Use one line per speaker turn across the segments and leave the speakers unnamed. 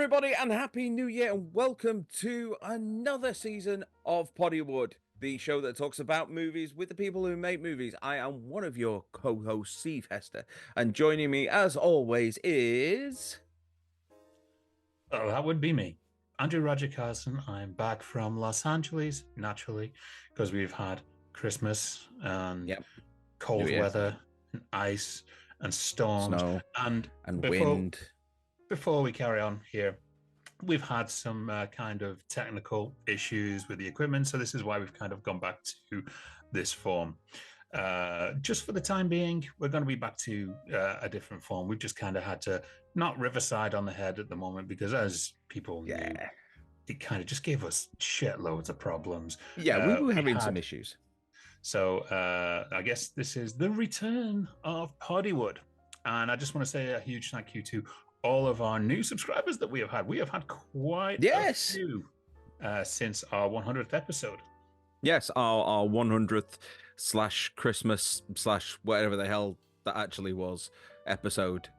everybody, and Happy New Year, and welcome to another season of Poddywood, the show that talks about movies with the people who make movies. I am one of your co-hosts, Steve Hester, and joining me, as always, is...
Oh, that would be me. Andrew Roger Carson. I'm back from Los Angeles, naturally, because we've had Christmas and cold weather, and ice and storms.
Snow and
before,
wind.
Before we carry on here, we've had some kind of technical issues with the equipment, so this is why we've kind of gone back to this form. Just for the time being, we're going to be back to a different form. We've just kind of had to not Riverside on the head at the moment because, as people knew, it kind of just gave us shitloads of problems.
Yeah, we were having some issues.
So I guess this is the return of Poddywood. And I just want to say a huge thank you to all of our new subscribers that we have had. We have had quite a few since our 100th episode.
Yes, our 100th / Christmas / whatever the hell that actually was episode.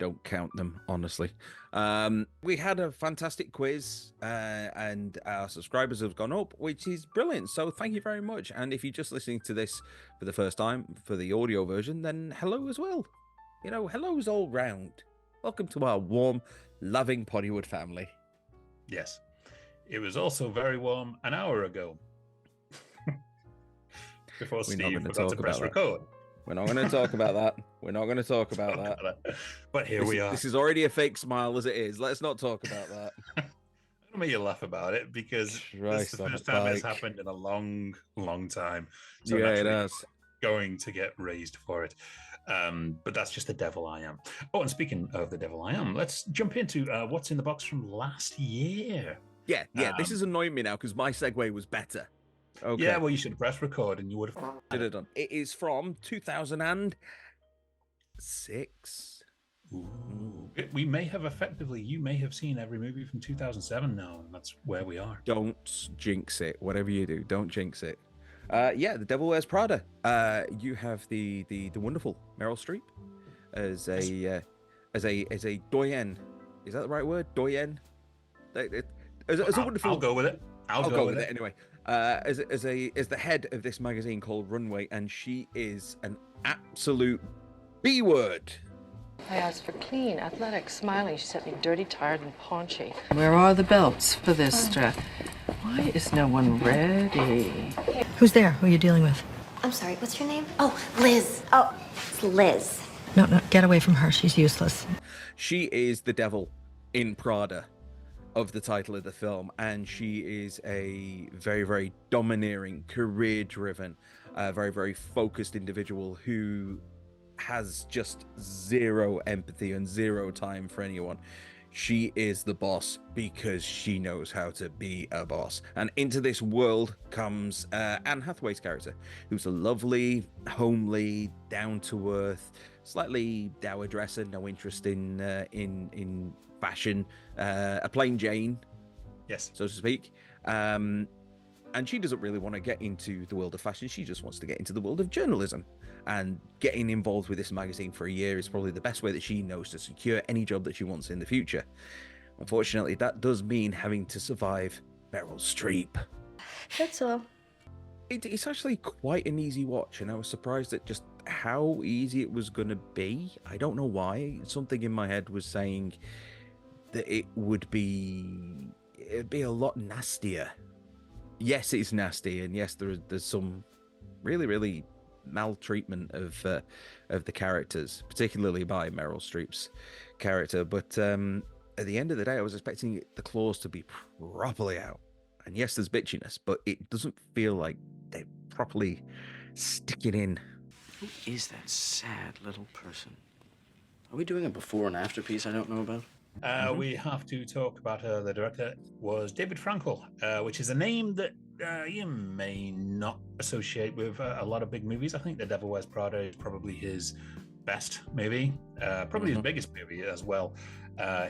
Don't count them, honestly. We had a fantastic quiz and our subscribers have gone up, which is brilliant. So thank you very much. And if you're just listening to this for the first time for the audio version, then hello as well. You know, hello's all round. Welcome to our warm, loving Poddywood family.
Yes. It was also very warm an hour ago. Before Steve forgot to press record.
We're not going to talk about that. We're not going to talk about that.
But here we are.
This is already a fake smile as it is. Let's not talk about that.
I'm going to make you laugh about it because this is the first time it's happened in a long, long time. So
yeah, it has.
Going to get raised for it. But that's just the devil I am. Oh, and speaking of the devil I am, let's jump into what's in the box from last year.
Yeah. This is annoying me now because my segue was better. Okay.
Yeah, well, you should have pressed record and you would have
done. It is from 2006.
Ooh. We may have you may have seen every movie from 2007 now, and that's where we are.
Don't jinx it. Whatever you do, don't jinx it. The Devil Wears Prada. You have the wonderful Meryl Streep as a doyen. Is that the right word? Doyen. As a wonderful.
I'll go with it.
I'll go with it anyway. As the head of this magazine called Runway, and she is an absolute B-word.
I asked for clean, athletic, smiling. She sent me dirty, tired, and paunchy.
Where are the belts for this strap? Why is no one ready?
Who's there? Who are you dealing with?
I'm sorry, what's your name? Oh, Liz. Oh, it's Liz.
No, get away from her. She's useless.
She is the devil in Prada of the title of the film, and she is a very, very domineering, career-driven, very, very focused individual who has just zero empathy and zero time for anyone. She is the boss because she knows how to be a boss. And into this world comes Anne Hathaway's character, who's a lovely, homely, down-to-earth, slightly dour dresser, no interest in fashion, a plain Jane,
yes,
so to speak. And she doesn't really want to get into the world of fashion. She just wants to get into the world of journalism. And getting involved with this magazine for a year is probably the best way that she knows to secure any job that she wants in the future. Unfortunately, that does mean having to survive Meryl Streep.
That's all.
It's actually quite an easy watch, and I was surprised at just how easy it was going to be. I don't know why. Something in my head was saying that it'd be a lot nastier. Yes, it's nasty, and yes, there's some really, really maltreatment of the characters, particularly by Meryl Streep's character. But at the end of the day, I was expecting the claws to be properly out. And yes, there's bitchiness, but it doesn't feel like they're properly sticking in.
Who is that sad little person? Are we doing a before and after piece I don't know about?
We have to talk about the director was David Frankel, which is a name that you may not associate with a lot of big movies. I think The Devil Wears Prada is probably his best movie, probably his biggest movie as well.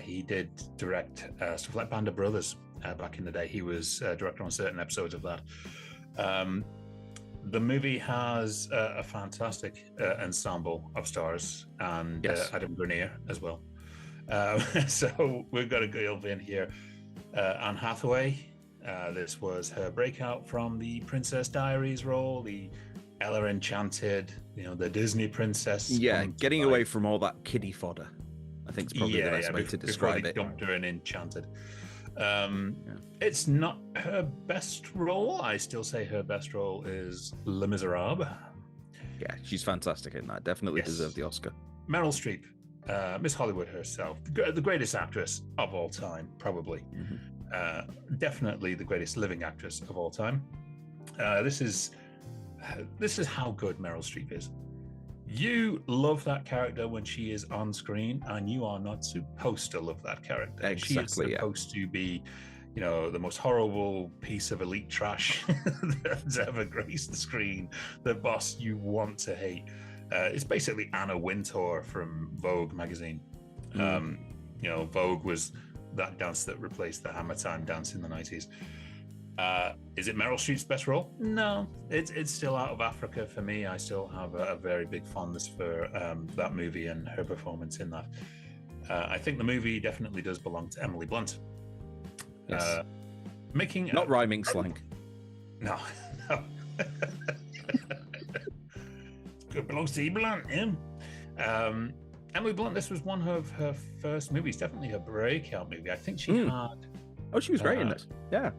He did direct stuff like Band of Brothers back in the day. He was director on certain episodes of that. The movie has a fantastic ensemble of stars, and Adam Grenier as well. So we've got a girl in here, Anne Hathaway. This was her breakout from the Princess Diaries role, the Ella Enchanted, the Disney princess.
Yeah, getting away from all that kiddie fodder, I think is probably the best way to describe
before they dumped her in Enchanted. It's not her best role. I still say her best role is Les Miserables.
Yeah, she's fantastic in that. Definitely deserved the Oscar.
Meryl Streep, Miss Hollywood herself, the greatest actress of all time, probably. Definitely the greatest living actress of all time. This is how good Meryl Streep is. You love that character when she is on screen, and you are not supposed to love that character.
Exactly,
she is supposed to be, the most horrible piece of elite trash that's ever graced the screen, the boss you want to hate. It's basically Anna Wintour from Vogue magazine. Vogue was that dance that replaced the Hammer Time dance in the 90s. Is it Meryl Streep's best role? No, it's still Out of Africa for me. I still have a very big fondness for that movie and her performance in that. I think the movie definitely does belong to Emily Blunt.
Yes.
Making
not rhyming slang.
No. It belongs to E. Blunt, yeah. Emily Blunt, this was one of her first movies, definitely her breakout movie. I think she had...
Oh, she was great in this. Yeah.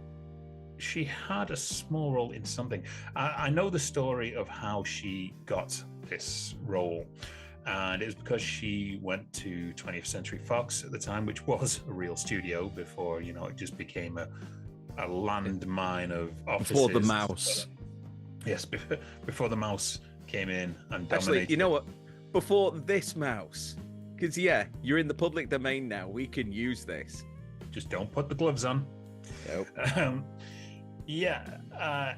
She had a small role in something. I know the story of how she got this role, and it was because she went to 20th Century Fox at the time, which was a real studio before, it just became a landmine of offices.
Before the mouse.
Yes, before the mouse came in and dominated.
Actually, you know what? Before this mouse, because you're in the public domain now. We can use this.
Just don't put the gloves on.
Nope.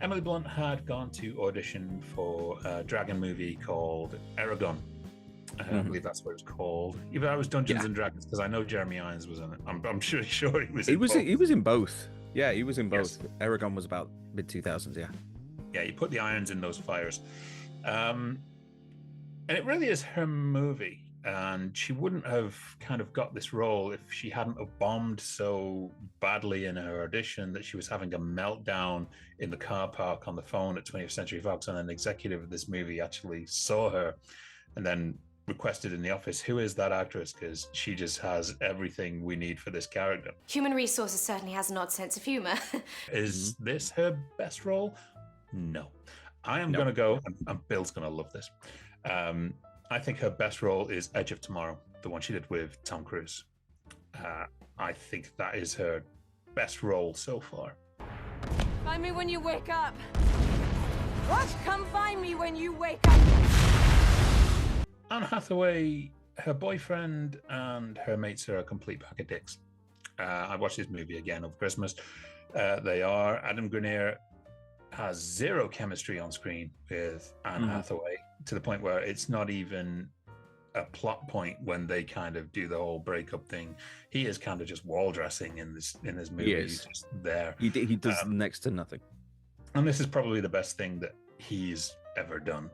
Emily Blunt had gone to audition for a dragon movie called Aragon. I believe that's what it was called. Either that was Dungeons and Dragons, because I know Jeremy Irons was in it. I'm sure he was. He
was in both. Yeah, he was in both. Yes. Aragon was about mid-2000s. Yeah.
Yeah, he put the irons in those fires. And it really is her movie. And she wouldn't have kind of got this role if she hadn't have bombed so badly in her audition that she was having a meltdown in the car park on the phone at 20th Century Fox. And an executive of this movie actually saw her and then requested in the office, who is that actress? Because she just has everything we need for this character.
Human Resources certainly has an odd sense of humor.
Is this her best role? No. I am going to go, and Bill's going to love this. I think her best role is Edge of Tomorrow, the one she did with Tom Cruise. I think that is her best role so far.
Find me when you wake up. What? Come find me when you wake up.
Anne Hathaway, her boyfriend and her mates are a complete pack of dicks. I watched this movie again over Christmas. Adam Grenier has zero chemistry on screen with Anne Hathaway, to the point where it's not even a plot point when they kind of do the whole breakup thing. He is kind of just wall dressing in this movie. He's just there.
He does next to nothing.
And this is probably the best thing that he's ever done.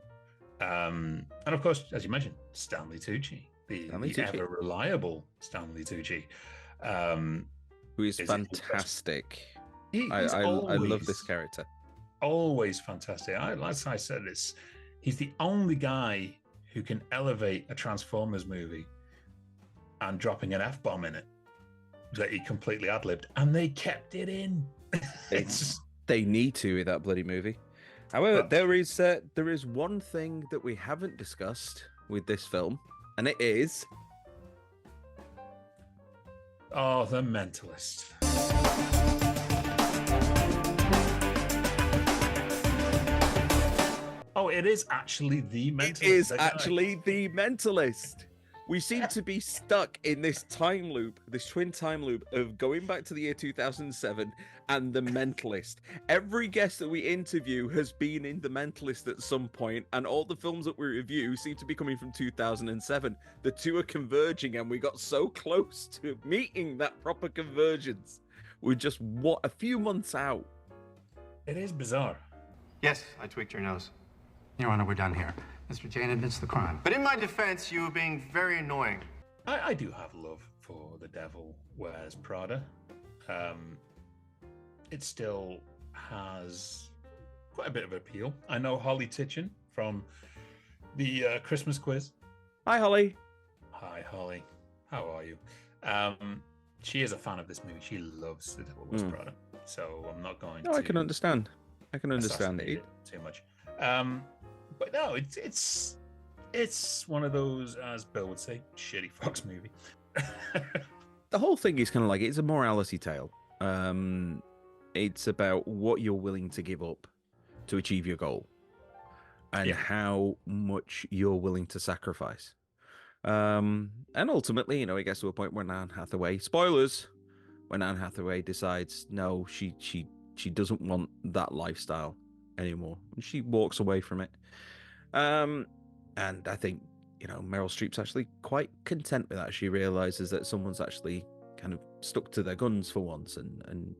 And of course, as you mentioned, Stanley Tucci, the ever reliable Stanley Tucci,
who is fantastic. I love this character.
Always fantastic. As I said, he's the only guy who can elevate a Transformers movie and dropping an F-bomb in it that he completely ad-libbed, and they kept it in.
They need to with that bloody movie. However, there is one thing that we haven't discussed with this film, and it is...
Oh, The Mentalist. Oh, it is actually The Mentalist.
It is actually The Mentalist. We seem to be stuck in this time loop, this twin time loop of going back to the year 2007 and The Mentalist. Every guest that we interview has been in The Mentalist at some point, and all the films that we review seem to be coming from 2007. The two are converging, and we got so close to meeting that proper convergence. We're just, a few months out.
It is bizarre.
Yes, I tweaked your nose. Your Honor, we're done here. Mr. Jane admits the crime. But in my defense, you were being very annoying.
I do have love for The Devil Wears Prada. It still has quite a bit of appeal. I know Holly Titchen from the Christmas quiz.
Hi, Holly.
Hi, Holly. How are you? She is a fan of this movie. She loves The Devil Wears Prada. So I'm not going to...
I can understand. I can understand
it too much. But no, it's one of those, as Bill would say, shitty Fox movie.
The whole thing is kind of like, it's a morality tale. It's about what you're willing to give up to achieve your goal, and how much you're willing to sacrifice. And ultimately, you know, it gets to a point where Anne Hathaway, spoilers, when Anne Hathaway decides no, she doesn't want that lifestyle anymore, and she walks away from it. And I think, you know, Meryl Streep's actually quite content with that. She realizes that someone's actually kind of stuck to their guns for once and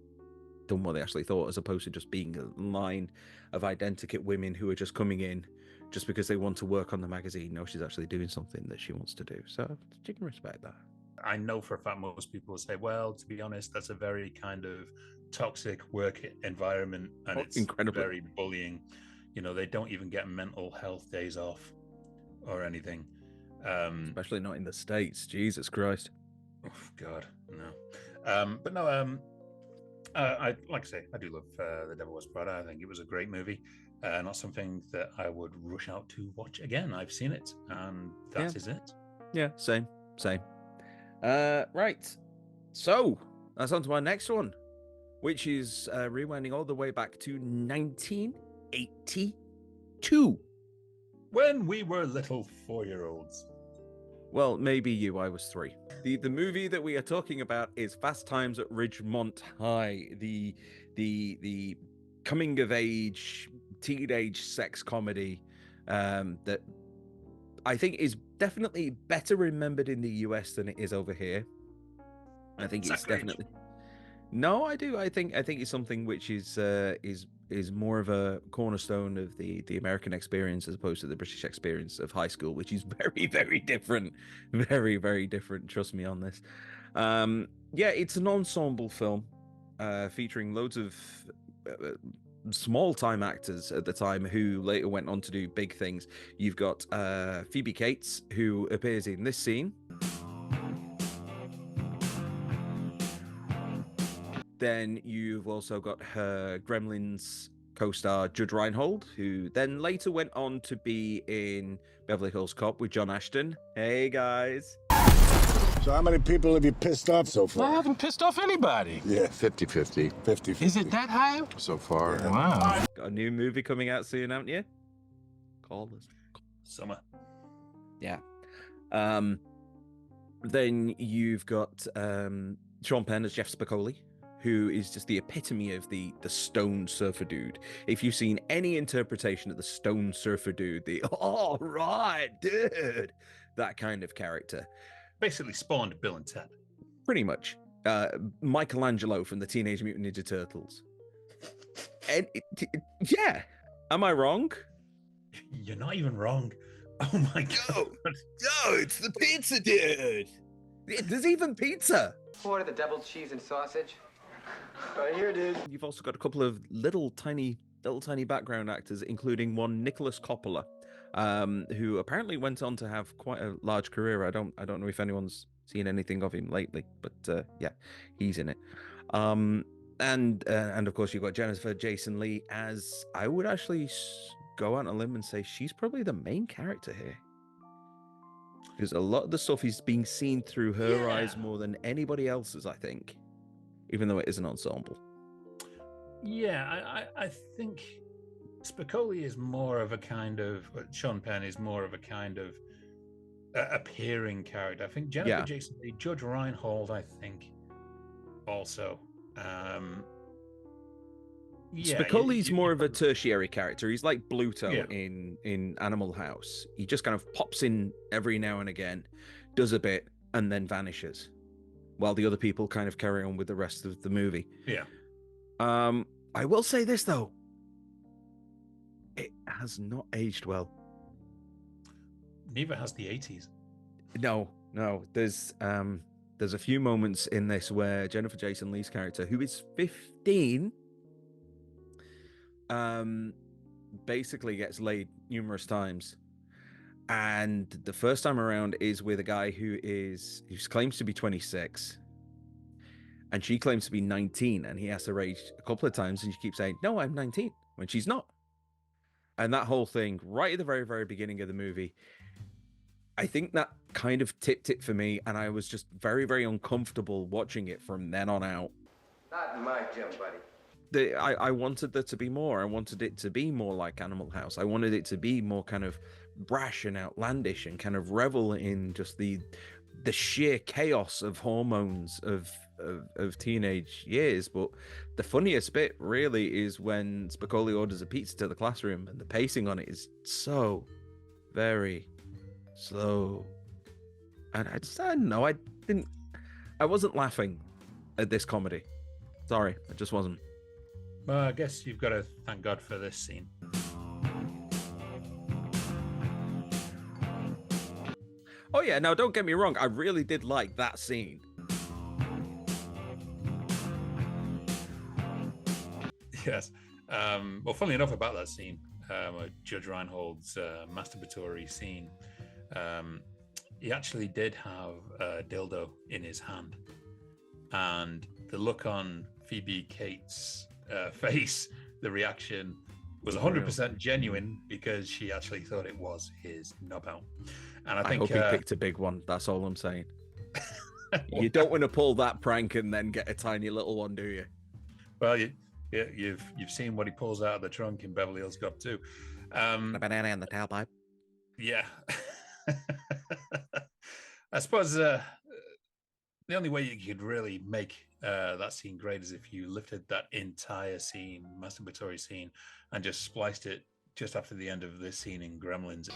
done what they actually thought, as opposed to just being a line of identikit women who are just coming in just because they want to work on the magazine. No, she's actually doing something that she wants to do. So you can respect that.
I know for a fact most people will say, well, to be honest, that's a very kind of toxic work environment, and it's very bullying. You know, they don't even get mental health days off or anything.
Especially not in the States. Jesus Christ.
Oh, God, no. But no, I like I say, I do love The Devil Wears Prada. I think it was a great movie. Not something that I would rush out to watch again. I've seen it, and that is it.
Yeah, same. Right. So that's on to our next one, which is rewinding all the way back to 1982.
When we were little 4-year-olds.
Well, maybe you. I was 3. The movie that we are talking about is Fast Times at Ridgemont High, the coming of age teenage sex comedy that I think is definitely better remembered in the US than it is over here. I think it's definitely... No, I do. I think it's something which is more of a cornerstone of the American experience as opposed to the British experience of high school, which is very, very different. Very, very different. Trust me on this. Yeah, it's an ensemble film featuring loads of small-time actors at the time who later went on to do big things. You've got Phoebe Cates, who appears in this scene. Then you've also got her Gremlins co-star Judge Reinhold, who then later went on to be in Beverly Hills Cop with John Ashton. Hey, guys.
So how many people have you pissed off so far?
I haven't pissed off anybody.
Yeah, 50-50. 50-50.
Is it that high?
So far.
Yeah. Wow.
Got a new movie coming out soon, haven't you? Call us.
Summer.
Yeah. Then you've got Sean Penn as Jeff Spicoli, who is just the epitome of the stone surfer dude. If you've seen any interpretation of the stone surfer dude, the all right, dude, that kind of character.
Basically spawned Bill and Ted.
Pretty much. Michelangelo from the Teenage Mutant Ninja Turtles. And yeah, am I wrong?
You're not even wrong. Oh my God.
Yo, it's the pizza dude. There's even pizza.
Order the double cheese and sausage. Right here, dude.
You've also got a couple of little tiny background actors, including one Nicholas Coppola, who apparently went on to have quite a large career. I don't know if anyone's seen anything of him lately, but yeah, he's in it. And of course you've got Jennifer Jason Leigh as, I would actually go out on a limb and say she's probably the main character here, because a lot of the stuff is being seen through her eyes more than anybody else's, I think, even though it is an ensemble.
Yeah, I think Spicoli is more of a kind of, Sean Penn is more of a kind of appearing character. I think Jennifer Jason Leigh, Judge Reinhold, I think also.
Spicoli's more of a tertiary character. He's like Bluto in Animal House. He just kind of pops in every now and again, does a bit, and then vanishes, while the other people kind of carry on with the rest of the movie.
Yeah.
I will say this though, it has not aged well.
Neither has the 80s.
No, No, there's a few moments in this where Jennifer Jason Leigh's character, who is 15, basically gets laid numerous times. And the first time around is with a guy who claims to be 26, and she claims to be 19, and he has her age a couple of times, and she keeps saying, "No, I'm 19," when she's not. And that whole thing, right at the very, very beginning of the movie, I think that kind of tipped it for me, and I was just very, very uncomfortable watching it from then on out.
Not in my gym, buddy.
I wanted there to be more. I wanted it to be more like Animal House. I wanted it to be more kind of brash and outlandish and kind of revel in just the sheer chaos of hormones of teenage years. But the funniest bit really is when Spicoli orders a pizza to the classroom, and the pacing on it is so very slow. And I don't know, I wasn't laughing at this comedy. Sorry, I just wasn't.
Well, I guess you've got to thank God for this scene.
Oh yeah, now don't get me wrong, I really did like that scene.
Yes. Well, funnily enough about that scene, Judge Reinhold's masturbatory scene, he actually did have a dildo in his hand. And the look on Phoebe Cates' face, the reaction was 100% genuine, because she actually thought it was his knob out. And I think
hope he picked a big one. That's all I'm saying. You don't want to pull that prank and then get a tiny little one, do you?
Well, you've seen what he pulls out of the trunk in Beverly Hills Cop 2.
The banana and the tailpipe.
Yeah. I suppose the only way you could really make that scene great is if you lifted that entire scene, masturbatory scene, and just spliced it just after the end of this scene in Gremlins.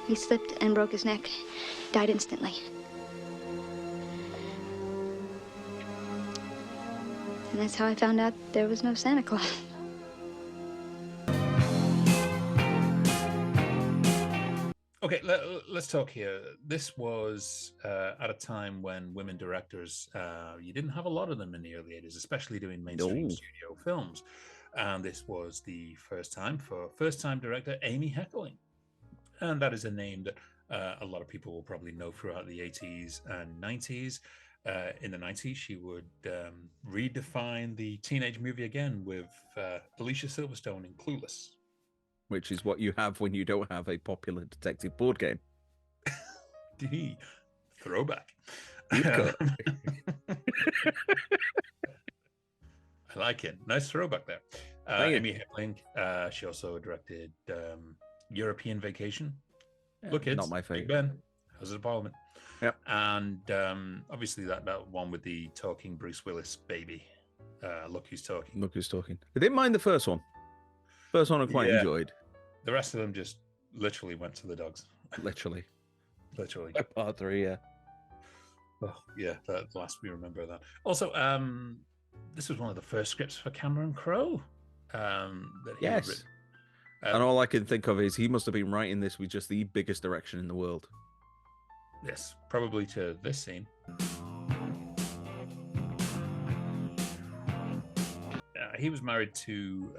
He slipped and broke his neck. Died instantly. And that's how I found out there was no Santa Claus.
Okay, let's talk here. This was at a time when women directors, you didn't have a lot of them in the early 80s, especially doing mainstream studio films. And this was the first time for first-time director Amy Heckerling. And that is a name that a lot of people will probably know throughout the 80s and 90s. In the 90s, she would redefine the teenage movie again with Alicia Silverstone in Clueless.
Which is what you have when you don't have a popular detective board game.
Throwback.
I
like it. Nice throwback there. Amy Heckerling. She also directed European Vacation. Look, kids.
Not my favorite.
Big Ben. How's the Parliament?
Yep.
And obviously that one with the talking Bruce Willis baby. Look Who's Talking.
Look Who's Talking. I didn't mind the first one. First one I quite enjoyed.
The rest of them just literally went to the dogs.
Literally. Part 3, yeah.
Oh, yeah, that last we remember that. Also, this was one of the first scripts for Cameron Crowe. That he had written.
And all I can think of is he must have been writing this with just the biggest direction in the world.
Yes, probably to this scene. He was married to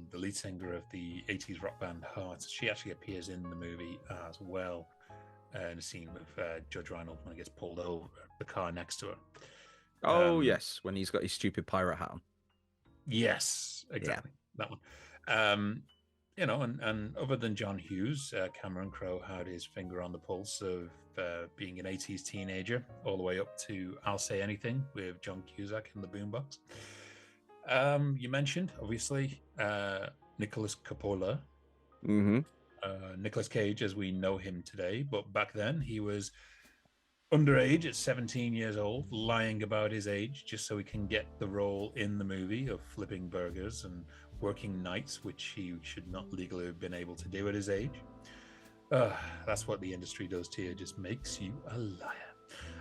the lead singer of the 80s rock band Heart. She actually appears in the movie as well, in a scene with Judge Reinhold when he gets pulled over the car next to her.
Oh, yes, when he's got his stupid pirate hat on.
Yes, exactly. Yeah. That one. And other than John Hughes, Cameron Crowe had his finger on the pulse of being an 80s teenager, all the way up to I'll Say Anything with John Cusack in the boombox. You mentioned, obviously, Nicholas Coppola.
Mm-hmm.
Nicolas Cage, as we know him today. But back then, he was underage at 17 years old, lying about his age just so he can get the role in the movie of flipping burgers and working nights, which he should not legally have been able to do at his age. That's what the industry does to you, just makes you a liar.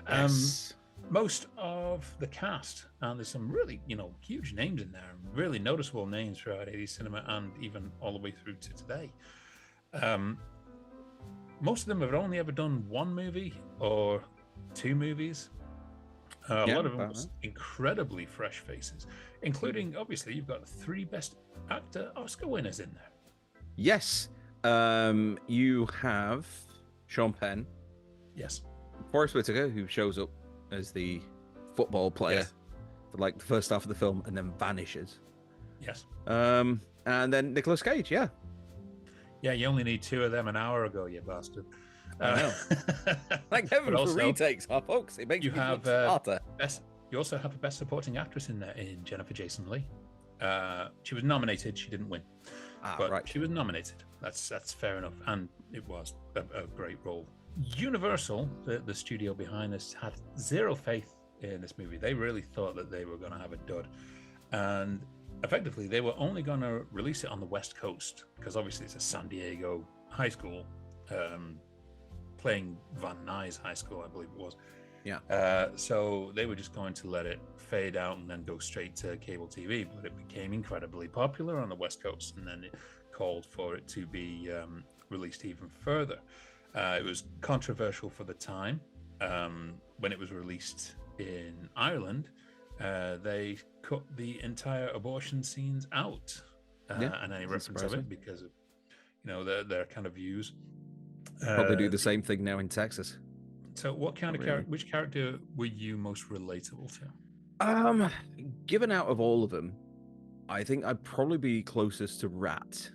Yes.
Most of the cast, and there's some really, huge names in there, really noticeable names throughout 80s cinema and even all the way through to today. most of them have only ever done one movie or two movies. A lot of them was incredibly fresh faces, including, obviously, you've got 3 Best Actor Oscar winners in there.
Yes. You have Sean Penn.
Yes.
Forrest Whitaker, who shows up as the football player for like the first half of the film and then vanishes.
Yes.
And then Nicolas Cage, yeah.
Yeah, you only need 2 of them an hour ago, you bastard.
I know. Like heaven for retakes, folks. It makes
you
me
have
smarter.
You also have a Best Supporting Actress in there in Jennifer Jason Leigh. She was nominated. She didn't win, but she was nominated. That's fair enough, and it was a great role. Universal, the studio behind this, had zero faith in this movie. They really thought that they were going to have a dud, and effectively they were only going to release it on the West Coast because obviously it's a San Diego high school, playing Van Nuys High School, I believe it was.
Yeah.
So they were just going to let it fade out and then go straight to cable TV, but it became incredibly popular on the West Coast, and then it called for it to be released even further. It was controversial for the time. When it was released in Ireland, they cut the entire abortion scenes out and any reference of it because of their kind of views.
Probably do the same thing now in Texas.
So what kind of which character were you most relatable to?
Given out of all of them, I think I'd probably be closest to Rat,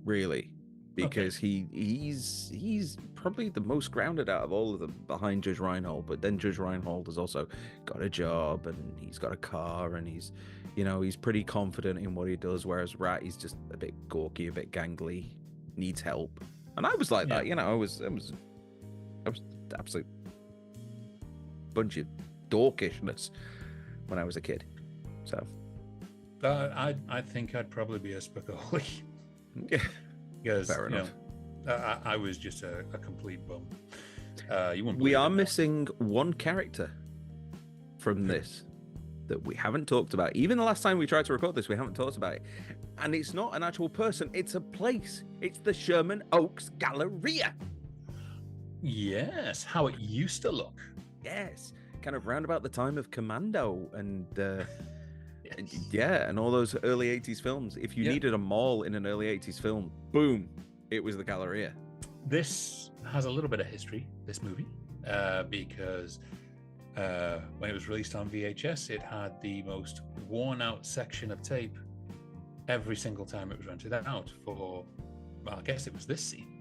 really, because he's probably the most grounded out of all of them behind Judge Reinhold. But then Judge Reinhold has also got a job and he's got a car and he's pretty confident in what he does, whereas Rat, he's just a bit gawky, a bit gangly, needs help. And I was like that, I was absolute bunch of dorkishness when I was a kid. So
I think I'd probably be a Spicoli.
Yeah,
because
fair enough.
I was just a complete bum.
We are missing one character from this that we haven't talked about. Even the last time we tried to record this, we haven't talked about it. And it's not an actual person, it's a place. It's the Sherman Oaks Galleria.
Yes, how it used to look.
Yes, kind of round about the time of Commando and
yes.
and all those early 80s films. If you needed a mall in an early 80s film, boom, it was the Galleria.
This has a little bit of history, this movie, because when it was released on VHS, it had the most worn out section of tape every single time it was rented out for, well, I guess it was this scene.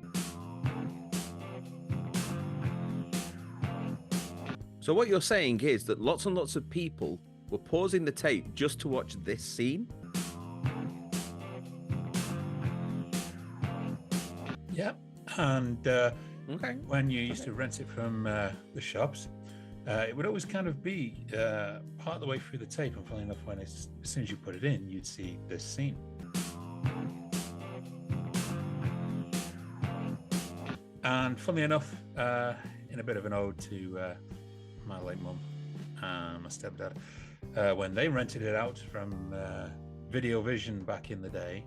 So what you're saying is that lots and lots of people were pausing the tape just to watch this scene?
Yeah, and when you used to rent it from the shops, it would always kind of be part of the way through the tape, and funny enough, as soon as you put it in, you'd see this scene. And funnily enough, in a bit of an ode to my late mum and my stepdad, when they rented it out from Video Vision back in the day,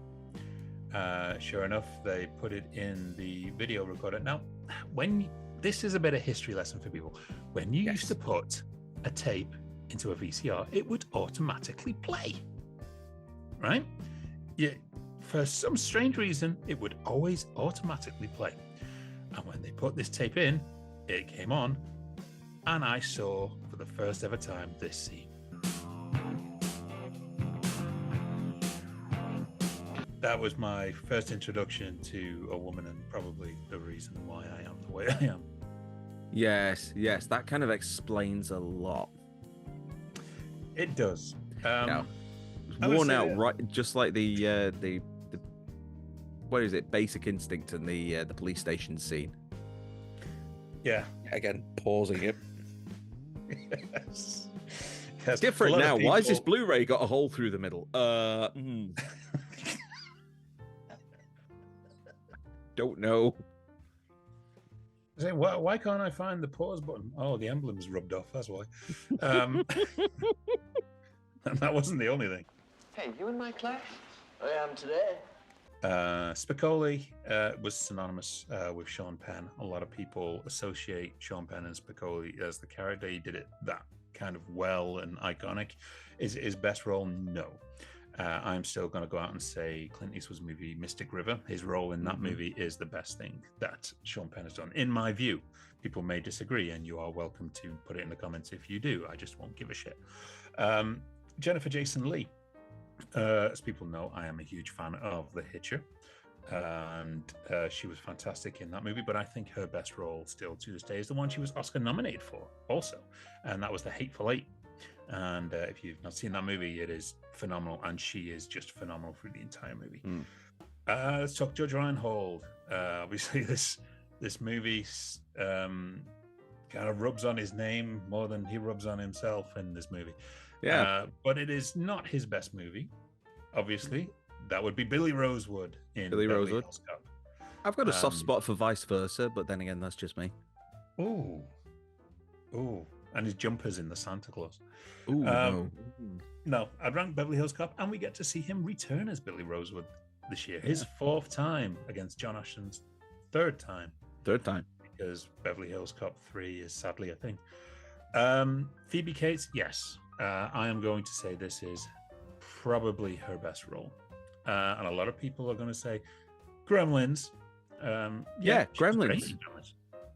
sure enough, they put it in the video recorder. Now, this is a bit of history lesson for people. When you used to put a tape into a VCR, it would automatically play, right? Yeah, for some strange reason, it would always automatically play. And when they put this tape in, it came on, and I saw for the first ever time this scene. That was my first introduction to a woman, and probably the reason why I am the way I am.
Yes, that kind of explains a lot.
It does.
Worn out, right? Just like the what is it? Basic Instinct and the police station scene.
Yeah.
Again, pausing it.
Yes.
It's different now. Why has this Blu-ray got a hole through the middle? Don't know.
Why can't I find the pause button? Oh, the emblem's rubbed off. That's why. And that wasn't the only thing.
Hey, you in my class?
I am today.
Spicoli was synonymous with Sean Penn. A lot of people associate Sean Penn and Spicoli as the character. He did it that kind of well and iconic. Is it his best role? No. I'm still going to go out and say Clint Eastwood's movie Mystic River. His role in that movie is the best thing that Sean Penn has done, in my view. People may disagree, and you are welcome to put it in the comments if you do. I just won't give a shit. Jennifer Jason Leigh. As people know, I am a huge fan of The Hitcher, and she was fantastic in that movie, but I think her best role still to this day is the one she was Oscar nominated for also, and that was The Hateful Eight. And if you've not seen that movie, it is phenomenal, and she is just phenomenal through the entire movie. Let's talk Judge Reinhold. Obviously, this movie kind of rubs on his name more than he rubs on himself in this movie. Yeah, but it is not his best movie. Obviously, that would be Billy Rosewood in
Billy
Beverly
Rosewood.
Hills Cop.
I've got a soft spot for Vice Versa, but then again, that's just me.
Ooh, and his jumpers in the Santa Claus.
Ooh,
no, I'd rank Beverly Hills Cop, and we get to see him return as Billy Rosewood this year. His fourth time against John Ashton's third time. Because Beverly Hills Cop 3 is sadly a thing. Phoebe Cates, yes. I am going to say this is probably her best role. And a lot of people are going to say Gremlins.
Gremlins.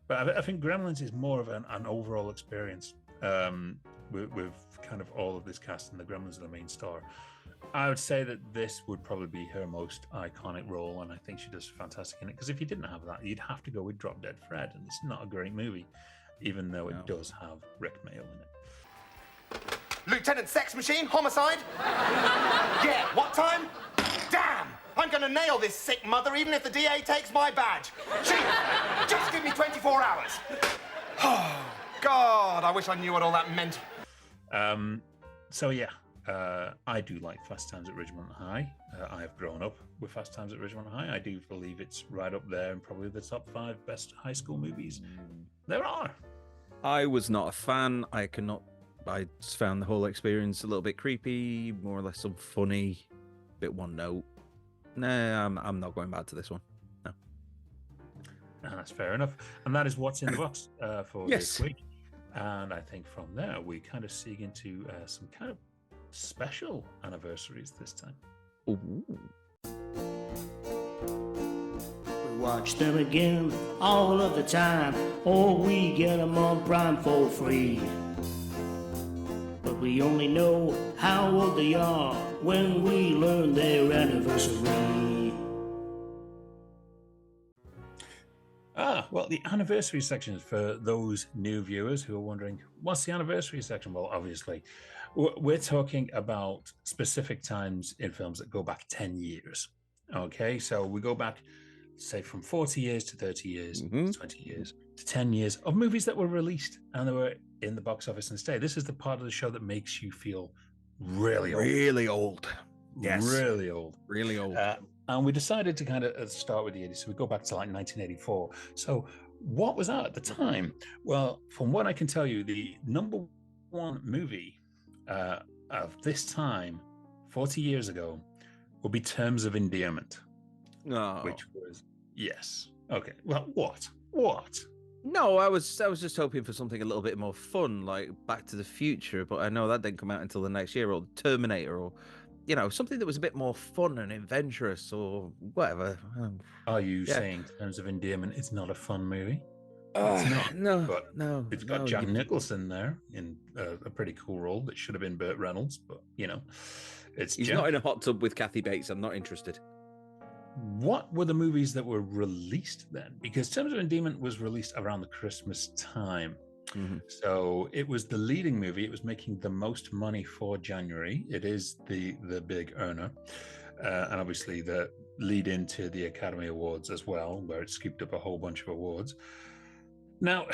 But I think Gremlins is more of an overall experience with kind of all of this cast, and the Gremlins are the main star. I would say that this would probably be her most iconic role, and I think she does fantastic in it. Because if you didn't have that, you'd have to go with Drop Dead Fred, and it's not a great movie, even though it does have Rick Mayall in it.
Lieutenant Sex Machine, homicide? Yeah, what time? Damn! I'm gonna nail this sick mother even if the DA takes my badge. Chief, just give me 24 hours. Oh, God, I wish I knew what all that meant.
I do like Fast Times at Ridgemont High. I have grown up with Fast Times at Ridgemont High. I do believe it's right up there and probably the top 5 best high school movies there are.
I was not a fan. I just found the whole experience a little bit creepy, more or less unfunny, bit one note. Nah, I'm not going back to this one. No.
That's fair enough. And that is what's in the box for this week. And I think from there, we kind of seek into some kind of special anniversaries this time.
Ooh.
We watch them again all of the time, or we get them on Prime for free. But we only know how old they are when we learn their anniversary.
Well, the anniversary section is for those new viewers who are wondering, what's the anniversary section? Well, obviously, we're talking about specific times in films that go back 10 years. Okay, so we go back, say, from 40 years to 30 years, to 20 years, to 10 years of movies that were released and they were in the box office and stay. This is the part of the show that makes you feel really old.
Really old. Yes.
Really old.
Really old.
And we decided to kind of start with the 80s. So we go back to like 1984. So what was out at the time? Well, from what I can tell you, the number one movie of this time, 40 years ago, would be Terms of Endearment.
No.
Which was, yes. Okay. Well, what?
No, I was just hoping for something a little bit more fun, like Back to the Future, but I know that didn't come out until the next year, or Terminator, or something that was a bit more fun and adventurous, or whatever.
Are you saying Terms of Endearment is not a fun movie?
It's
not.
No.
It's got Jack Nicholson there in a pretty cool role that should have been Burt Reynolds, but he's
not in a hot tub with Kathy Bates. I'm not interested.
What were the movies that were released then? Because Terms of Endearment was released around the Christmas time. So it was the leading movie. It was making the most money for January. It is the big earner. And obviously the lead into the Academy Awards as well, where it scooped up a whole bunch of awards. Now,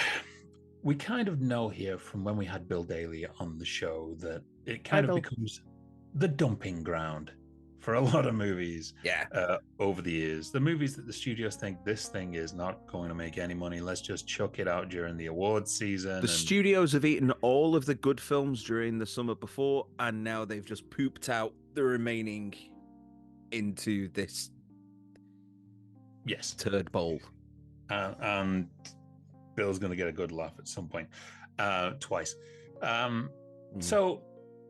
we kind of know here from when we had Bill Daly on the show that it kind of becomes the dumping ground for a lot of movies over the years. The movies that the studios think this thing is not going to make any money, let's just chuck it out during the awards season.
The studios have eaten all of the good films during the summer before, and now they've just pooped out the remaining into this
Yes.
turd bowl.
And Bill's going to get a good laugh at some point, twice. So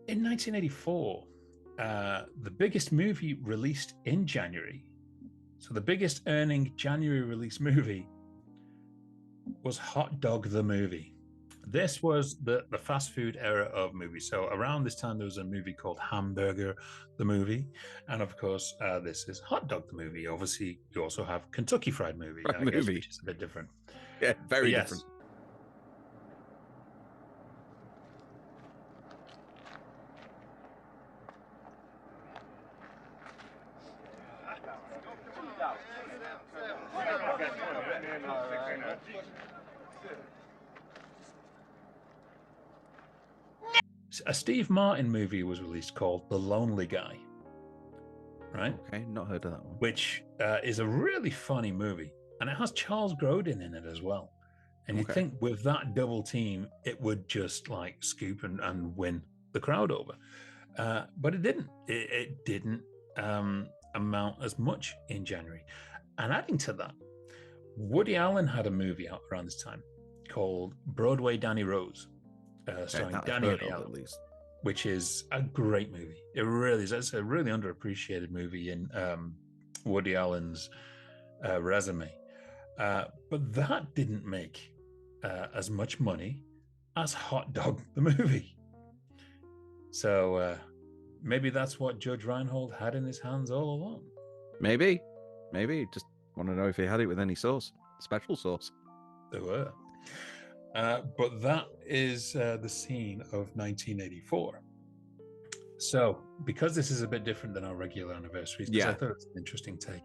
in 1984, the biggest movie released in January, so the biggest earning January release movie was Hot Dog the Movie. This was the fast food era of movies. So around this time, there was a movie called Hamburger the Movie. And of course, this is Hot Dog the Movie. Obviously, you also have Kentucky Fried Movie, guess, which is a bit different.
Yeah, very different.
A Steve Martin movie was released called The Lonely Guy. Right?
Okay, not heard of that one.
Which is a really funny movie. And it has Charles Grodin in it as well. And you'd think with that double team, it would just like scoop and win the crowd over. But it didn't. It didn't amount as much in January. And adding to that, Woody Allen had a movie out around this time called Broadway Danny Rose, starring Danny Allen, which is a great movie. It really is. It's a really underappreciated movie in Woody Allen's resume. But that didn't make as much money as Hot Dog the Movie. So maybe that's what Judge Reinhold had in his hands all along.
Maybe. Just want to know if he had it with any sauce, special sauce.
There were. But that is the scene of 1984. So, because this is a bit different than our regular anniversaries, because I thought it was an interesting take,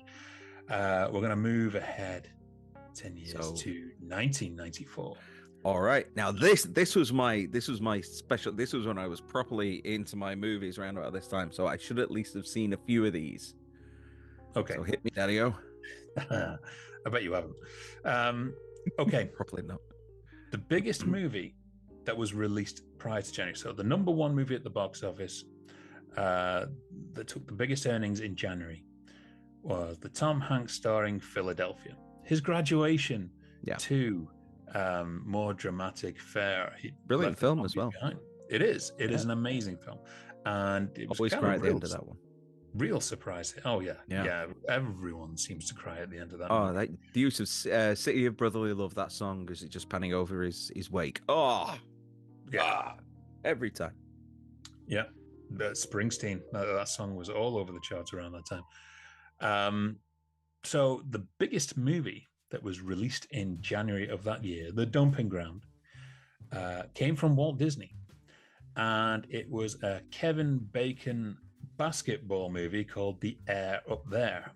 we're going to move ahead 10 years to 1994.
All right. Now this was my special. This was when I was properly into my movies around about this time. So I should at least have seen a few of these.
Okay.
So hit me, Daddy-O.
I bet you haven't. Okay.
Probably not.
The biggest movie that was released prior to January. So the number one movie at the box office that took the biggest earnings in January was the Tom Hanks starring Philadelphia. His graduation to more dramatic fare.
Brilliant film as well.
Behind. It is. It is an amazing film. And it was
always cry at the end of that one.
Real surprise. Oh, yeah. Everyone seems to cry at the end of that.
Oh, the use of City of Brotherly Love, that song, is it just panning over his wake? Oh, yeah. Every time.
Yeah. Springsteen, that song was all over the charts around that time. So the biggest movie that was released in January of that year, The Dumping Ground, came from Walt Disney. And it was a Kevin Bacon basketball movie called The Air Up There,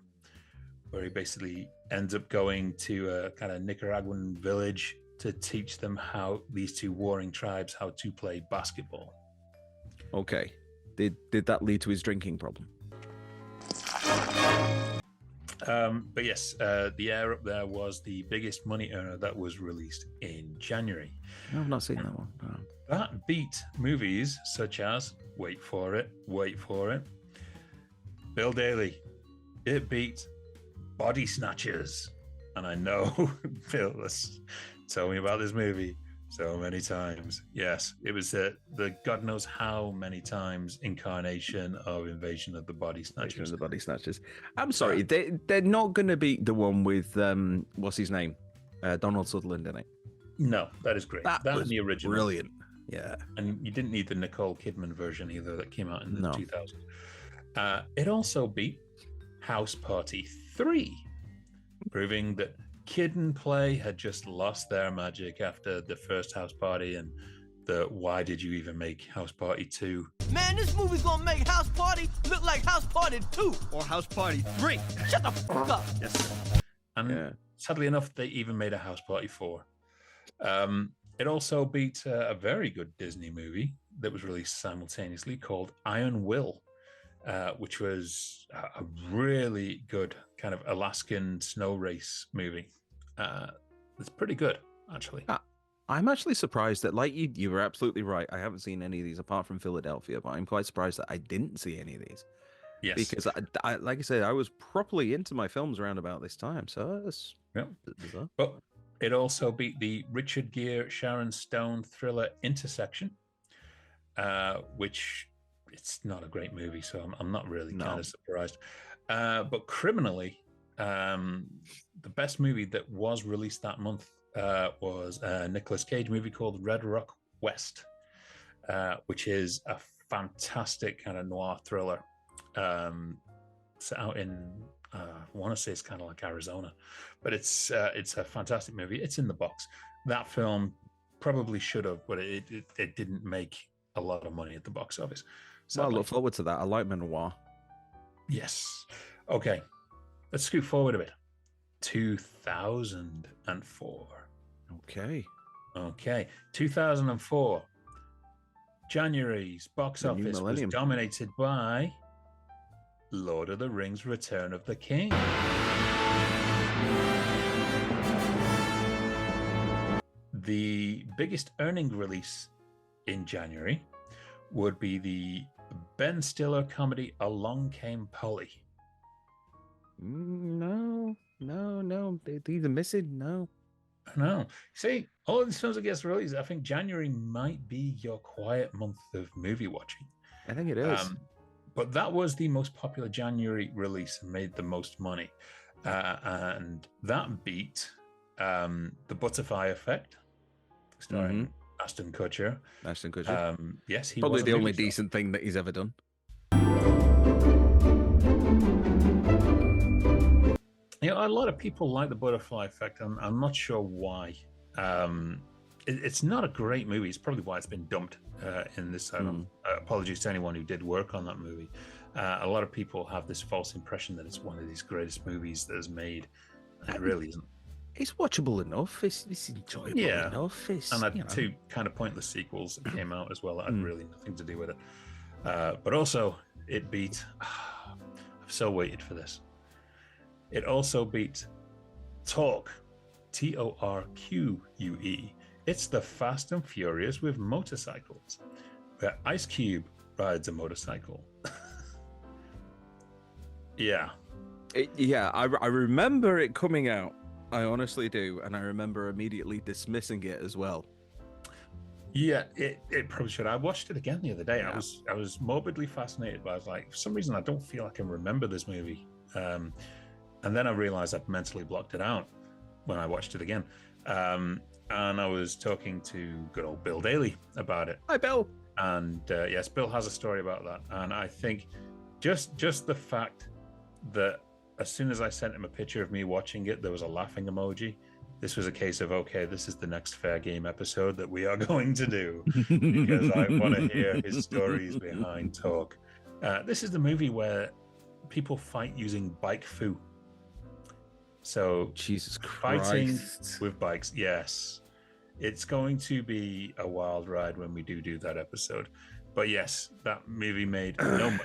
where he basically ends up going to a kind of Nicaraguan village to teach them how these two warring tribes how to play basketball.
Okay. Did that lead to his drinking problem?
But yes, The Air Up There was the biggest money earner that was released in January.
No, I've not seen that one. No.
That beat movies such as, wait for it, Bill Daly. It beat Body Snatchers. And I know Bill has told me about this movie so many times. Yes, it was the God knows how many times incarnation of Invasion of the Body Snatchers.
I'm sorry, they're not going to beat the one with, what's his name? Donald Sutherland in it.
No, that is great. That was the original.
Brilliant. Yeah.
And you didn't need the Nicole Kidman version either that came out in the 2000s. It also beat House Party 3, proving that Kid and Play had just lost their magic after the first House Party and the why did you even make House Party 2?
Man, this movie's gonna make House Party look like House Party 2 or House Party 3. Shut the fuck up.
Yes, sir. And sadly enough, they even made a House Party 4. It also beat a very good Disney movie that was released simultaneously called Iron Will, which was a really good kind of Alaskan snow race movie. It's pretty good, actually.
I'm actually surprised that, like you were absolutely right. I haven't seen any of these apart from Philadelphia, but I'm quite surprised that I didn't see any of these.
Yes.
Because I like I said, I was properly into my films around about this time, so that's bizarre.
But it also beat the Richard Gere, Sharon Stone thriller Intersection, which it's not a great movie, so I'm not really kind of surprised. But criminally, the best movie that was released that month was a Nicolas Cage movie called Red Rock West, which is a fantastic kind of noir thriller set out in I want to say it's kind of like Arizona, but it's a fantastic movie. It's in the box. That film probably should have, but it didn't make a lot of money at the box office.
So I look forward to that. I like noir.
Yes. Okay. Let's scoot forward a bit. 2004. Okay. 2004. January's box office was dominated by Lord of the Rings: Return of the King. The biggest earning release in January would be the Ben Stiller comedy Along Came Polly.
No. These are missing. No.
No. See, all of these films that gets released, I think January might be your quiet month of movie watching.
I think it is.
But that was the most popular January release and made the most money. And that beat The Butterfly Effect, starring Ashton Kutcher. Yes, he
probably
was
the only decent thing that he's ever done.
You know, a lot of people like The Butterfly Effect. I'm not sure why. It's not a great movie. It's probably why it's been dumped in this title. Apologies to anyone who did work on that movie. A lot of people have this false impression that it's one of these greatest movies that is made. It really isn't.
It's watchable enough. It's enjoyable enough.
And had two kind of pointless sequels that came out as well that had really nothing to do with it. But also, it beat... I've so waited for this. It also beat Torque, Torque. It's the Fast and Furious with motorcycles, where Ice Cube rides a motorcycle.
I remember it coming out. I honestly do, and I remember immediately dismissing it as well.
Yeah, it probably should. I watched it again the other day. Yeah. I was morbidly fascinated, but I was like, for some reason, I don't feel I can remember this movie. And then I realized I'd mentally blocked it out when I watched it again. And I was talking to good old Bill Daly about it.
Hi, Bill.
And yes, Bill has a story about that. And I think just the fact that as soon as I sent him a picture of me watching it, there was a laughing emoji. This was a case of, okay, this is the next Fair Game episode that we are going to do because I want to hear his stories behind Talk. This is the movie where people fight using bike foo. So
Jesus
fighting
Christ.
with bikes, yes. It's going to be a wild ride when we do that episode. But yes, that movie made no money.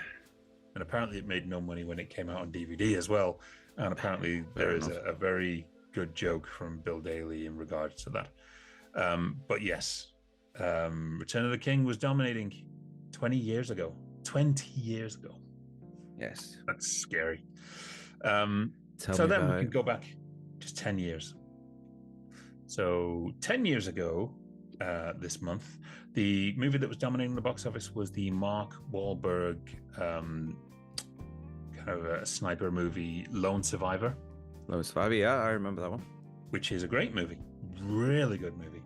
And apparently it made no money when it came out on DVD as well. And apparently there is a very good joke from Bill Daly in regards to that. But yes, Return of the King was dominating 20 years ago. 20 years ago.
Yes.
That's scary. So then we can go back just 10 years. So 10 years ago, this month, the movie that was dominating the box office was the Mark Wahlberg kind of a sniper movie, Lone Survivor.
Lone Survivor, yeah, I remember that one.
Which is a great movie, really good movie,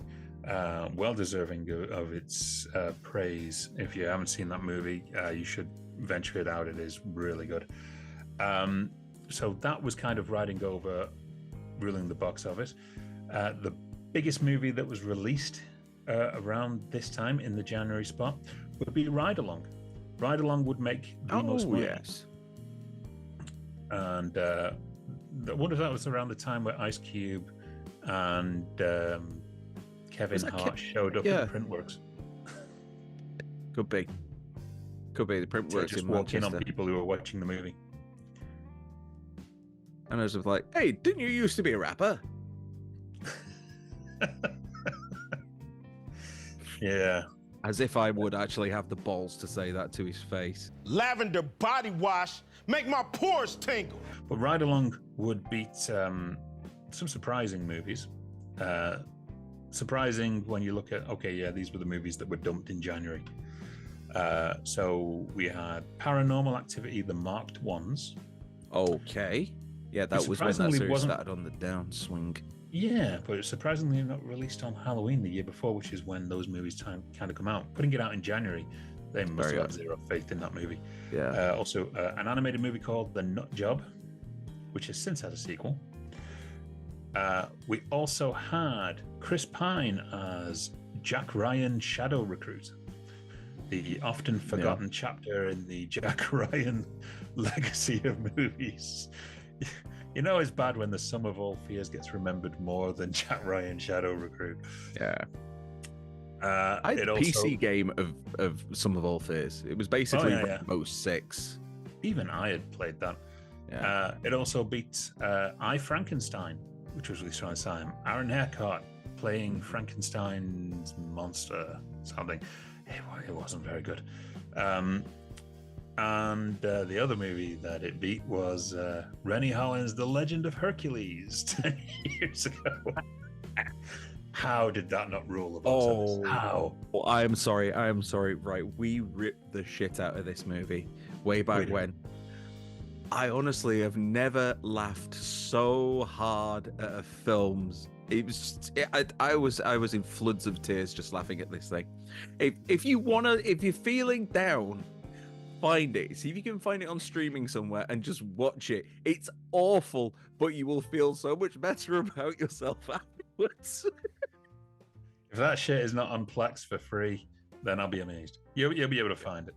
well deserving of its praise. If you haven't seen that movie, you should venture it out. It is really good. So that was kind of riding over, ruling the box office. The biggest movie that was released around this time in the January spot would be Ride Along. Ride Along would make the most money.
Yes.
And I wonder if that was around the time where Ice Cube and Kevin Hart showed up at Printworks.
Could be. The Printworks
just
in
walk in
Manchester.
on people who were watching the movie.
And I was like, hey, didn't you used to be a rapper?
Yeah.
As if I would actually have the balls to say that to his face.
Lavender body wash make my pores tingle.
But Ride Along would beat some surprising movies. Surprising when you look at, okay, yeah, these were the movies that were dumped in January. So we had Paranormal Activity, The Marked Ones.
Okay. Yeah, that was when that series started on the downswing.
Yeah, but it's surprisingly not released on Halloween the year before, which is when those movies kind of come out. Putting it out in January, they must have had zero faith in that movie.
Yeah.
Also, an animated movie called The Nut Job, which has since had a sequel. We also had Chris Pine as Jack Ryan Shadow Recruit, the often forgotten chapter in the Jack Ryan legacy of movies. You know it's bad when the Sum of All Fears gets remembered more than Jack Ryan Shadow Recruit.
Yeah. I had a PC game of Sum of All Fears. It was basically Rainbow Six.
Even I had played that. Yeah. It also beat I, Frankenstein, which was released around the time. Aaron Eckhart playing Frankenstein's monster, something. It wasn't very good. And the other movie that it beat was Rennie Holland's The Legend of Hercules 10 years ago. How did that not rule the box office? How?
Well, I am sorry. Right, we ripped the shit out of this movie way back when. I honestly have never laughed so hard at a film's. It was. I was in floods of tears just laughing at this thing. If you're feeling down, find it. See if you can find it on streaming somewhere and just watch it. It's awful, but you will feel so much better about yourself afterwards.
If that shit is not on Plex for free, then I'll be amazed. You'll be able to find it.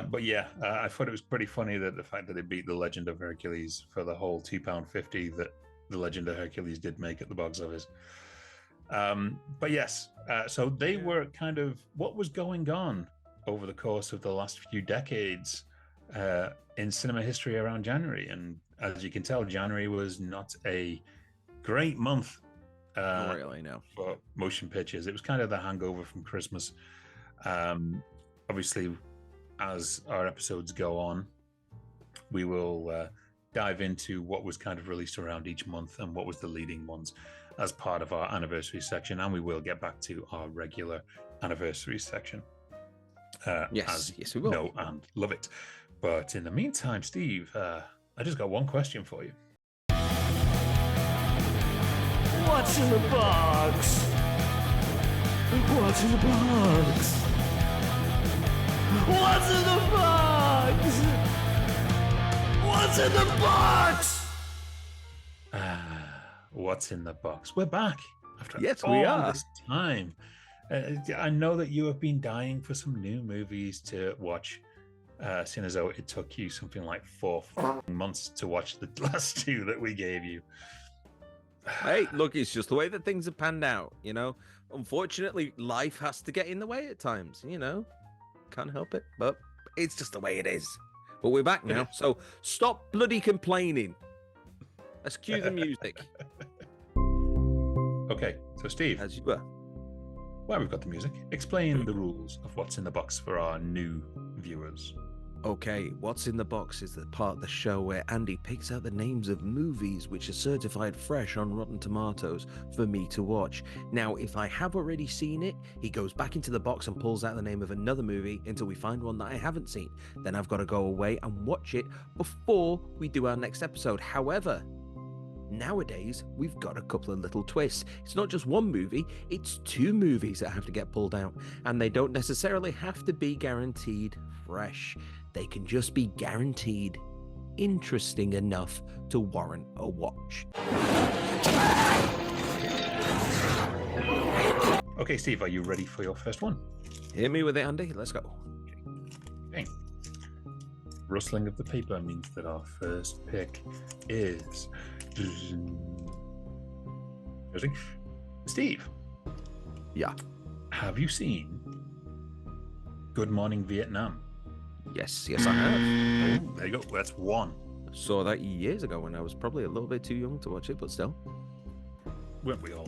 But yeah, I thought it was pretty funny that the fact that it beat The Legend of Hercules for the whole £2.50 that The Legend of Hercules did make at the box office. But yes, so they were kind of what was going on over the course of the last few decades in cinema history around January. And as you can tell, January was not a great month
not really, no.
for motion pictures. It was kind of the hangover from Christmas. Obviously, as our episodes go on, we will dive into what was kind of released around each month and what was the leading ones as part of our anniversary section. And we will get back to our regular anniversary section.
Yes, we will.
Know and love it. But in the meantime, Steve, I just got one question for you.
What's in the box? What's in the box? What's in the box? What's in the box?
What's in the box? We're back after
we are.
This time. I know that you have been dying for some new movies to watch, seeing as though it took you something like 4 months to watch the last two that we gave you.
Hey, look, it's just the way that things have panned out, you know? Unfortunately, life has to get in the way at times, you know? Can't help it, but it's just the way it is. But we're back now, so stop bloody complaining. Let's cue the music.
Okay, so Steve.
As you were.
Well, we've got the music. Explain the rules of what's in the box for our new viewers.
Okay, What's in the Box is the part of the show where Andy picks out the names of movies which are certified fresh on Rotten Tomatoes for me to watch. Now, if I have already seen it, he goes back into the box and pulls out the name of another movie until we find one that I haven't seen. Then I've got to go away and watch it before we do our next episode. However, nowadays, we've got a couple of little twists. It's not just one movie, it's 2 movies that have to get pulled out, and they don't necessarily have to be guaranteed fresh. They can just be guaranteed interesting enough to warrant a watch.
Okay, Steve, are you ready for your first one?
Hit me with it, Andy. Let's go.
Okay. Rustling of the paper means that our first pick is... Steve.
Yeah.
Have you seen Good Morning Vietnam?
Yes, I have.
Oh, there you go. That's 1.
Saw that years ago when I was probably a little bit too young to watch it, but still.
Weren't we all?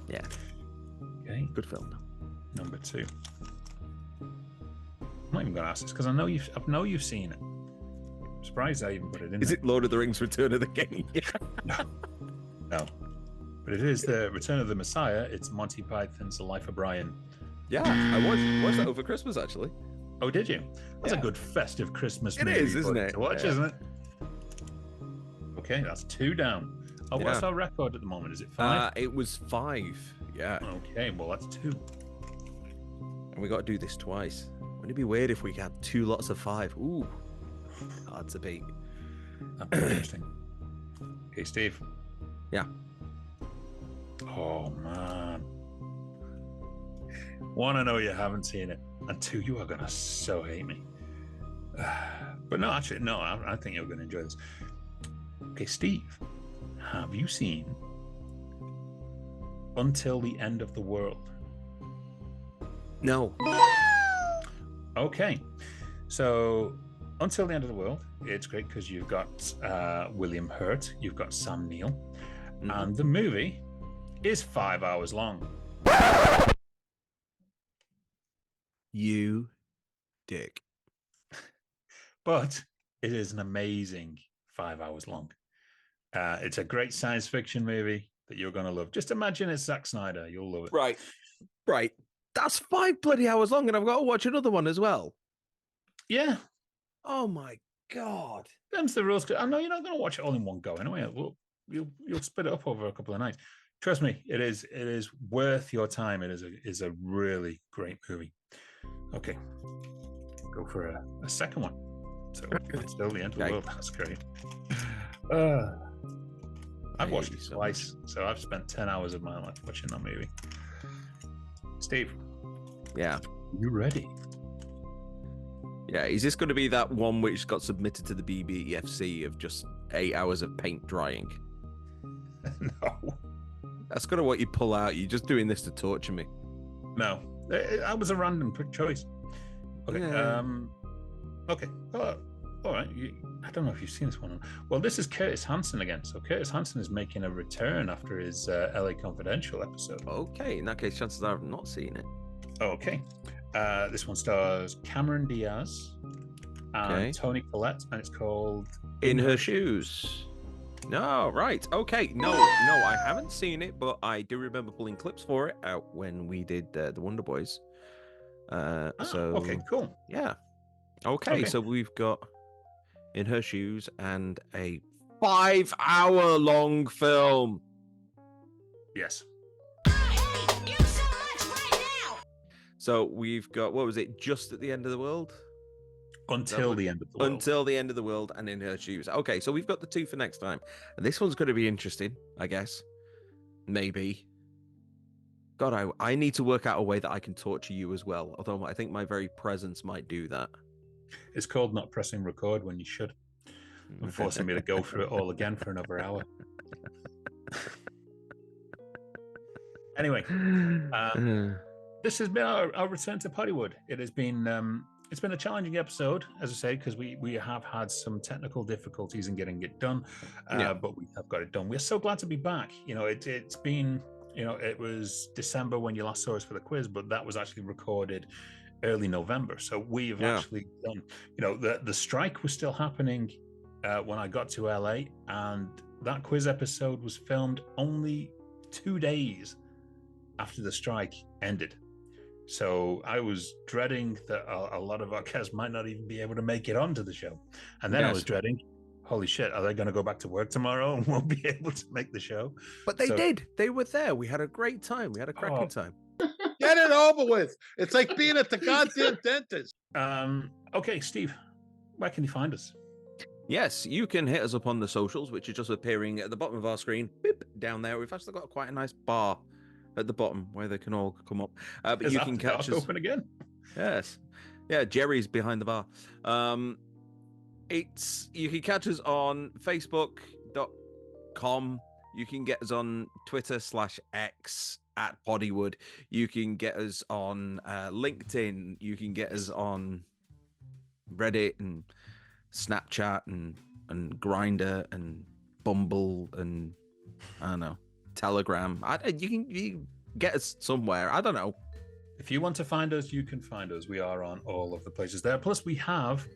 Yeah.
Okay.
Good film.
Number 2. I'm not even going to ask this because I know you've seen it. I'm surprised I even put it in.
Is it Lord of the Rings: Return of the King?
No. But it is the Return of the Messiah. It's Monty Python's The Life of Brian.
Yeah, I watched that over Christmas actually.
Oh, did you? That's a good festive Christmas movie.
It is, isn't it?
To watch, isn't it? Okay, that's 2 down. Oh, what's our record at the moment? Is it 5?
It was 5. Yeah.
Okay, well that's 2.
And we got to do this twice. Wouldn't it be weird if we had 2 lots of 5? Ooh, hard to beat.
That'd be interesting. Okay, Steve.
Yeah.
Oh man. 1, I know you haven't seen it, and 2, you are gonna so hate me. But no, actually, no, I think you're gonna enjoy this. Okay, Steve, have you seen Until the End of the World?
No.
Okay, so Until the End of the World, it's great because you've got William Hurt, you've got Sam Neill, and the movie is 5 hours long.
You dick.
But it is an amazing 5 hours long. It's a great science fiction movie that you're going to love. Just imagine it's Zack Snyder. You'll love it.
Right. That's 5 bloody hours long, and I've got to watch another one as well.
Yeah.
Oh my God.
Them's the rules. I know you're not going to watch it all in one go anyway. You'll split it up over a couple of nights. Trust me, it is worth your time. It is a really great movie. Okay. Go for a second one. So it's still the end of the world. That's great. I've watched it twice, so I've spent 10 hours of my life watching that movie. Steve.
Yeah.
You ready?
Yeah. Is this going to be that one which got submitted to the BBFC of just 8 hours of paint drying?
No.
That's kind of what you pull out. You're just doing this to torture me.
No. That was a random choice. Okay.
Yeah.
Okay. All right. I don't know if you've seen this one. Well, this is Curtis Hanson again. So Curtis Hanson is making a return after his LA Confidential episode.
Okay. In that case, chances are I've not seen it.
Okay. This one stars Cameron Diaz and Toni Collette, and it's called
In Her Shoes. No, right. Okay. No, I haven't seen it, but I do remember pulling clips for it out when we did the Wonder Boys.
Okay, cool.
Yeah. Okay, so we've got In Her Shoes and a 5-hour long film.
Yes.
So we've got, what was it, Just at the End of the World?
Until the End of the World.
Until the End of the World and In Her Shoes. Okay, so we've got the 2 for next time. And this one's going to be interesting, I guess. Maybe. God, I need to work out a way that I can torture you as well. Although I think my very presence might do that.
It's called not pressing record when you should. And forcing me to go through it all again for another hour. Anyway, this has been our return to Poddywood. It has been it's been a challenging episode, as I say, because we have had some technical difficulties in getting it done, but we have got it done. We're so glad to be back. You know, it's been, you know, it was December when you last saw us for the quiz, but that was actually recorded early November. So we've actually done, you know, the strike was still happening when I got to LA, and that quiz episode was filmed only 2 days after the strike ended. So I was dreading that a lot of our guests might not even be able to make it onto the show. And then I was dreading, holy shit, are they going to go back to work tomorrow and won't be able to make the show?
But they did. They were there. We had a great time. We had a cracking time.
Get it over with. It's like being at the goddamn dentist.
Okay, Steve, where can you find us?
Yes, you can hit us up on the socials, which are just appearing at the bottom of our screen. Beep, down there. We've actually got quite a nice bar at the bottom where they can all come up. But you can catch us
open again.
Yes. Yeah, Jerry's behind the bar. You can catch us on Facebook.com. You can get us on Twitter/X @Poddywood. You can get us on LinkedIn. You can get us on Reddit and Snapchat and Grindr and Bumble and I don't know, Telegram. You can get us somewhere. I don't know.
If you want to find us, you can find us. We are on all of the places there. Plus, we have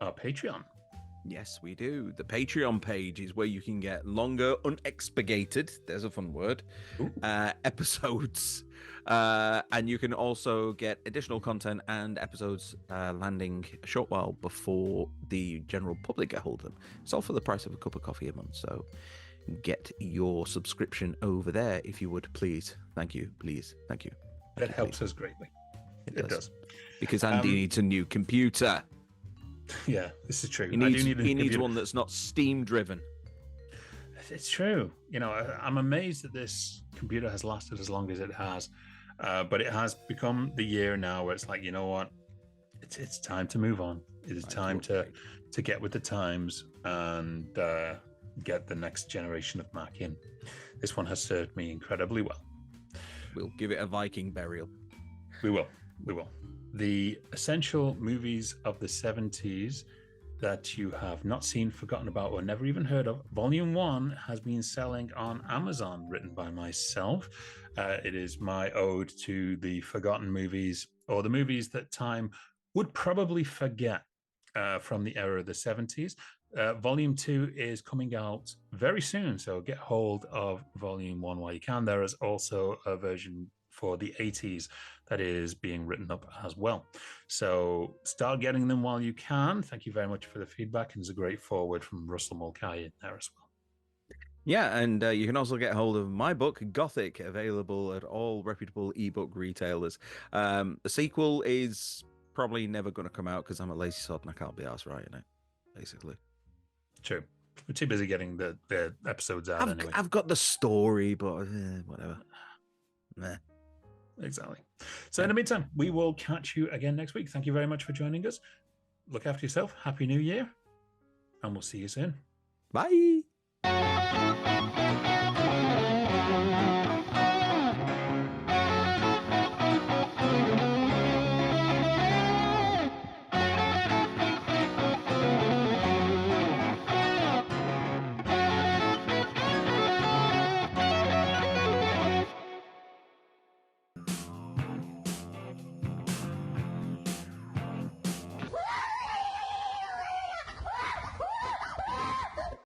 our Patreon.
Yes, we do. The Patreon page is where you can get longer, unexpurgated, there's a fun word, episodes. And you can also get additional content and episodes landing a short while before the general public get hold of them. It's all for the price of a cup of coffee a month. So get your subscription over there if you would, please. Thank you, please. Thank you.
That helps us greatly. It does.
Because Andy needs a new computer.
Yeah, this is true.
He needs one that's not Steam driven.
It's true. You know, I'm amazed that this computer has lasted as long as it has. But it has become the year now where it's like, you know what? It's time to move on. It is time to get with the times and get the next generation of Mac in. This one has served me incredibly well.
We'll give it a Viking burial.
We will. The essential movies of the 70s that you have not seen, forgotten about, or never even heard of. Volume 1 has been selling on Amazon, written by myself. It is my ode to the forgotten movies, or the movies that time would probably forget from the era of the 70s. Volume 2 is coming out very soon, so get hold of Volume 1 while you can. There is also a version for the 80s that is being written up as well. So start getting them while you can. Thank you very much for the feedback, and there's a great forward from Russell Mulcahy in there as well.
Yeah, and you can also get hold of my book, Gothic, available at all reputable ebook retailers. The sequel is probably never going to come out because I'm a lazy sod and I can't be arsed writing it, basically.
True. We're too busy getting the episodes out anyway.
I've got the story, but whatever. Meh.
Exactly. So in the meantime, we will catch you again next week. Thank you very much for joining us. Look after yourself. Happy New Year. And we'll see you soon.
Bye.